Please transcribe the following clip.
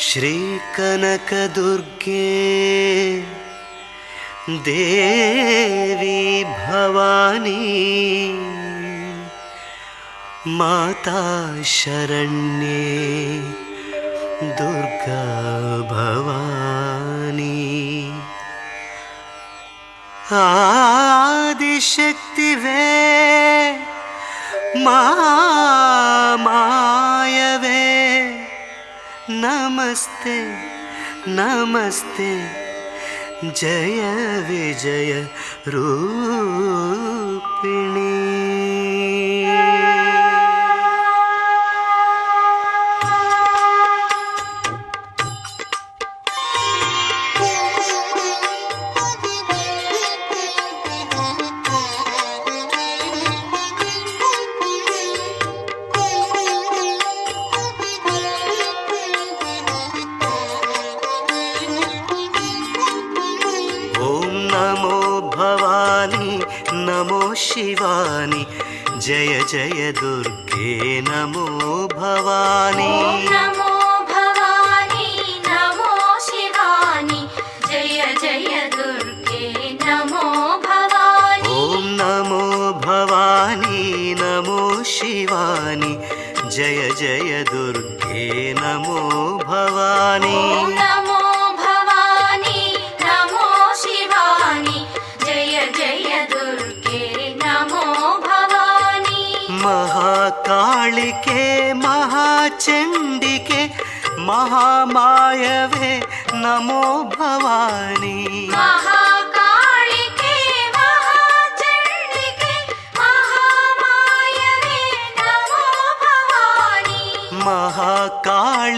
श्रीकनकदुर्गे देवी भवानी माता शरण्ये दुर्गा भवानी आदिशक्तिवे मायवे नमस्ते नमस्ते जय विजय रूपिणी। भवानी नमो शिवानी जय जय दुर्गे नमो भवानी। नमो भवानी नमो शिवानी जय जय दुर्गे नमो भवानी। ओम नमो भवानी नमो शिवानी जय जय दुर्गे नमो भवानी। नमो भवानी नमो शिवानी जय जय दुर्गे नमो भवानी। महाकालिके महाचंडिके महामायवे नमो भवानी। महाकालिके महाचंडिके महामायवे नमो भवानी। महाकाल